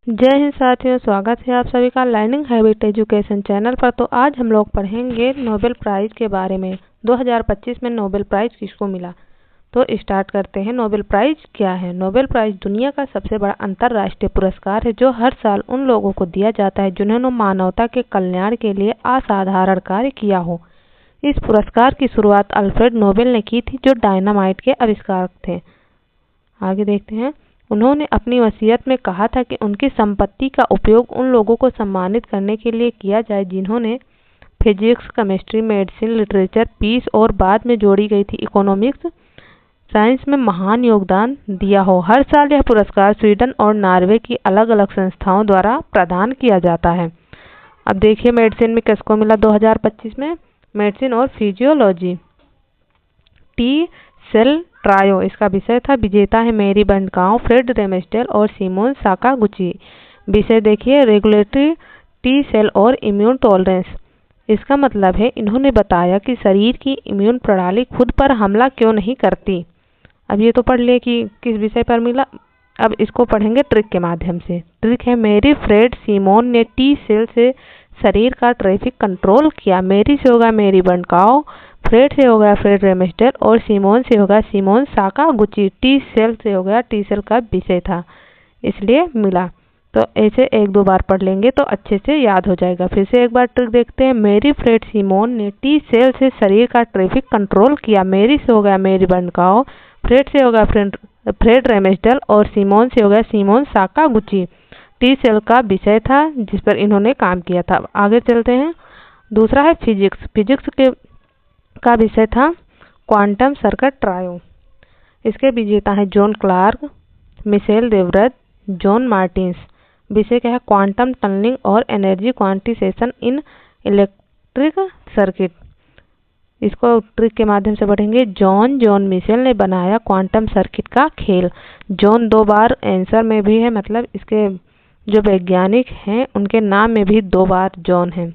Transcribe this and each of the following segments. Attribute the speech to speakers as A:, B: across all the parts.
A: जय हिंद साथियों, स्वागत है आप सभी का लर्निंग हैबिट एजुकेशन चैनल पर। तो आज हम लोग पढ़ेंगे नोबेल प्राइज़ के बारे में। 2025 में नोबेल प्राइज़ किसको मिला। तो स्टार्ट करते हैं। नोबेल प्राइज़ क्या है। नोबेल प्राइज़ दुनिया का सबसे बड़ा अंतर्राष्ट्रीय पुरस्कार है जो हर साल उन लोगों को दिया जाता है जिन्होंने मानवता के कल्याण के लिए असाधारण कार्य किया हो। इस पुरस्कार की शुरुआत अल्फ्रेड नोबेल ने की थी जो डायनामाइट के आविष्कारक थे। आगे देखते हैं। उन्होंने अपनी वसीयत में कहा था कि उनकी संपत्ति का उपयोग उन लोगों को सम्मानित करने के लिए किया जाए जिन्होंने physics, chemistry, medicine, literature, peace और बाद में जोड़ी गई थी इकोनॉमिक्स साइंस में महान योगदान दिया हो। हर साल यह पुरस्कार स्वीडन और नॉर्वे की अलग अलग संस्थाओं द्वारा प्रदान किया जाता है। अब देखिए मेडिसिन में किसको मिला 2025 में। मेडिसिन और फिजियोलॉजी टी सेल ट्रायो इसका विषय था। विजेता है मेरी बंडकाओ, फ्रेड रेमेस्टेल और सिमोन साकागुची। विषय देखिए रेगुलेटरी टी सेल और इम्यून टॉलरेंस। इसका मतलब है इन्होंने बताया कि शरीर की इम्यून प्रणाली खुद पर हमला क्यों नहीं करती। अब ये तो पढ़ लिए कि किस विषय पर मिला। अब इसको पढ़ेंगे ट्रिक के माध्यम से। ट्रिक है मेरी फ्रेड सिमोन ने टी सेल से शरीर का ट्रैफिक कंट्रोल किया। मेरी से होगा मेरी बंडकाओ, फ्रेड से हो गया फ्रेड रेमेस्टेल और सिमोन से होगा सिमोन साकागुची। टी सेल से हो गया टी सेल का विषय था इसलिए मिला। तो ऐसे एक दो बार पढ़ लेंगे तो अच्छे से याद हो जाएगा। फिर से एक बार ट्रिक देखते हैं। मेरी फ्रेड सिमोन ने टी सेल से शरीर का ट्रैफिक कंट्रोल किया। मेरी से हो गया मेरी बंडकाओ, फ्रेड से होगा फ्रेड रेमेस्टेल और सिमोन से हो गया सिमोन साकागुची। टी सेल का विषय था जिस पर इन्होंने काम किया था। आगे चलते हैं। दूसरा है फिजिक्स। फिजिक्स के का विषय था क्वांटम सर्किट ट्रायो। इसके विजेता हैं John Clarke, Michel Devoret, John Martinis. विषय क्या है क्वांटम टनलिंग और energy quantisation in electric circuit. इसको ट्रिक के माध्यम से पढ़ेंगे। जॉन मिशेल ने बनाया क्वांटम सर्किट का खेल। जॉन दो बार आंसर में भी है, मतलब इसके जो वैज्ञानिक हैं उनके नाम में भी दो बार जॉन है।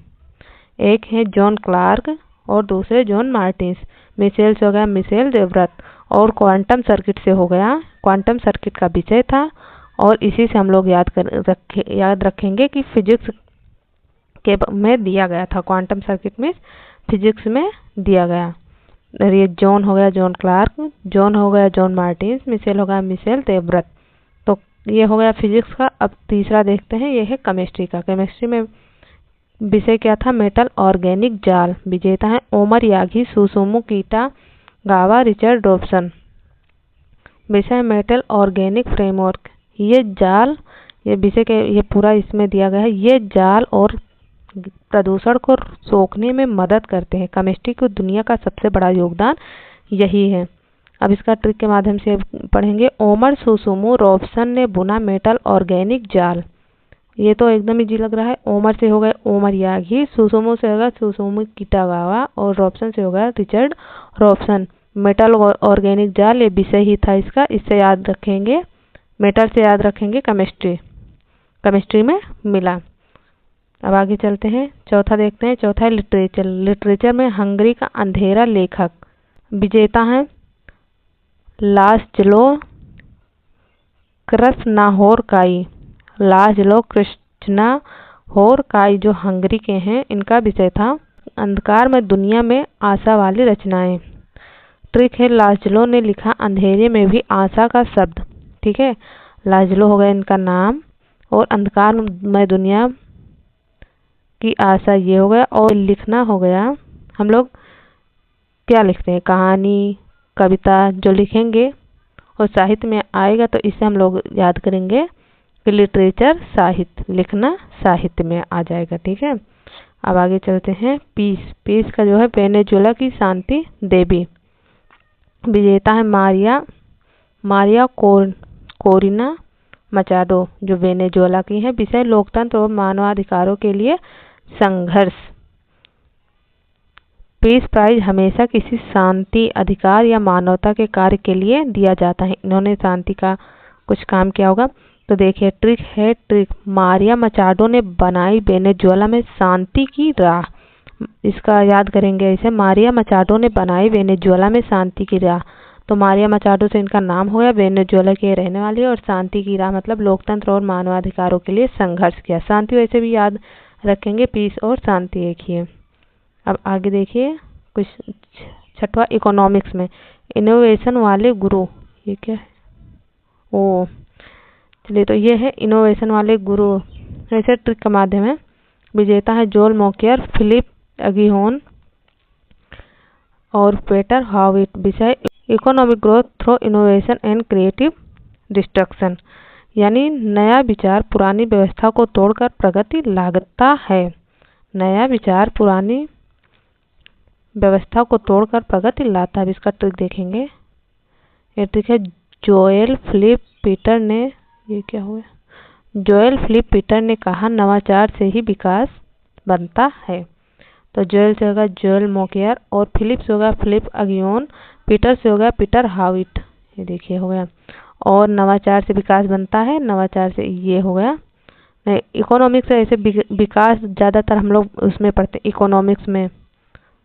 A: एक है जॉन क्लार्क और दूसरे जॉन मार्टिन्स। मिशेल से हो गया मिशेल देवव्रत और क्वांटम सर्किट से हो गया क्वांटम सर्किट का विषय था। और इसी से हम लोग याद रखेंगे कि फिजिक्स के में दिया गया था। क्वांटम सर्किट में फिजिक्स में दिया गया। और ये जॉन हो गया जॉन क्लार्क, जॉन हो गया जॉन मार्टिन्स, मिशेल हो गया मिशेल देवव्रत। तो ये हो गया फिजिक्स का। अब तीसरा देखते हैं, ये है केमिस्ट्री का। केमिस्ट्री में विषय क्या था मेटल ऑर्गेनिक जाल। विजेता है Omar Yaghi, Susumu Kitagawa, Richard Dobson. विषय मेटल ऑर्गेनिक फ्रेमवर्क। ये जाल, ये विषय के ये पूरा इसमें दिया गया है। ये जाल और प्रदूषण को सोखने में मदद करते हैं। केमिस्ट्री को दुनिया का सबसे बड़ा योगदान यही है। अब इसका ट्रिक के माध्यम से पढ़ेंगे। ओमर सुसुमु रॉबसन ने बुना मेटल ऑर्गेनिक जाल। ये तो एकदम इजी लग रहा है। ओमर से हो गए ओमर यागी, सुसुमु से होगा सुसुमु किटागावा और रॉबसन से होगा रिचर्ड रॉबसन। मेटल ऑर्गेनिक जाल ये विषय ही था इसका। इससे याद रखेंगे, मेटल से याद रखेंगे केमिस्ट्री में मिला। अब आगे चलते हैं। चौथा देखते हैं। चौथा है लिटरेचर। लिटरेचर में हंगरी का अंधेरा लेखक। विजेता है लाज़लो कृष्णाहोरकाई। लाज़लो कृष्णाहोरकाई जो हंगरी के हैं, इनका विषय था अंधकार में दुनिया में आशा वाली रचनाएं। ट्रिक है लाज़लो ने लिखा अंधेरे में भी आशा का शब्द। ठीक है, लाज़लो हो गया इनका नाम और अंधकार में दुनिया की आशा ये हो गया। और लिखना हो गया, हम लोग क्या लिखते हैं कहानी कविता जो लिखेंगे और साहित्य में आएगा तो इसे हम लोग याद करेंगे कि लिटरेचर साहित्य, लिखना साहित्य में आ जाएगा। ठीक है, अब आगे चलते हैं। पीस का जो है वेनेजुएला की शांति देवी। विजेता है मारिया कोरिना मचाडो जो वेनेजुएला की है। विषय लोकतंत्र और मानवाधिकारों के लिए संघर्ष। पीस प्राइज हमेशा किसी शांति, अधिकार या मानवता के कार्य के लिए दिया जाता है। इन्होंने शांति का कुछ काम किया होगा। तो देखिए ट्रिक मारिया मचाडो ने बनाई वेनेजुएला में शांति की राह। इसका याद करेंगे ऐसे। मारिया मचाडो ने बनाई वेनेजुएला में शांति की राह। तो मारिया मचाडो से इनका नाम हो गया। वेनेजुएला के रहने वाली है और शांति की राह मतलब लोकतंत्र और मानवाधिकारों के लिए संघर्ष किया। शांति वैसे भी याद रखेंगे, पीस और शांति एक ही है। अब आगे देखिए कुछ छठवां इकोनॉमिक्स में इनोवेशन वाले गुरु, ये क्या है? ओ चलिए, तो ये है इनोवेशन वाले गुरु। ऐसे ट्रिक का माध्यम है। विजेता है जोल मोकियर, फिलिप अगिहोन और पीटर हाविट। विषय economic growth through innovation and creative destruction, यानी नया विचार पुरानी व्यवस्था को तोड़कर प्रगति लाता है। नया विचार पुरानी व्यवस्था को तोड़कर प्रगति लाता है। इसका ट्रिक देखेंगे। ये ट्रिक है जोएल फिलिप पीटर ने, ये क्या हुआ? जोएल फिलिप पीटर ने कहा नवाचार से ही विकास बनता है। तो जोएल से होगा जोएल मोकियर और फिलिप से होगा फिलिप अगियोन, पीटर से होगा पीटर हाविट। ये देखिए हो गया। और नवाचार से विकास बनता है, नवाचार से ये हो गया। नहीं, इकोनॉमिक्स से ऐसे विकास ज़्यादातर हम लोग उसमें पढ़ते हैं इकोनॉमिक्स में,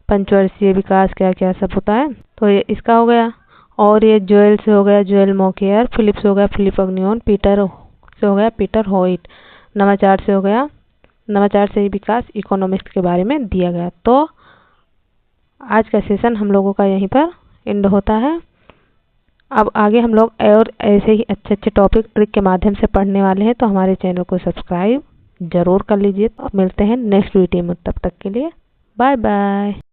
A: पंचवर्षीय विकास क्या क्या सब होता है। तो ये इसका हो गया। और ये जोएल से हो गया जोएल मोकियर, फिलिप से हो गया फिलिप अग्नियोन, पीटर से हो गया पीटर होइट। नवाचार से हो गया नवाचार से ही विकास, इकोनॉमिक्स के बारे में दिया गया। तो आज का सेशन हम लोगों का यहीं पर एंड होता है। अब आगे हम लोग और ऐसे ही अच्छे अच्छे टॉपिक ट्रिक के माध्यम से पढ़ने वाले हैं, तो हमारे चैनल को सब्सक्राइब जरूर कर लीजिए। मिलते हैं नेक्स्ट वीडियो में, तब तक के लिए बाय बाय।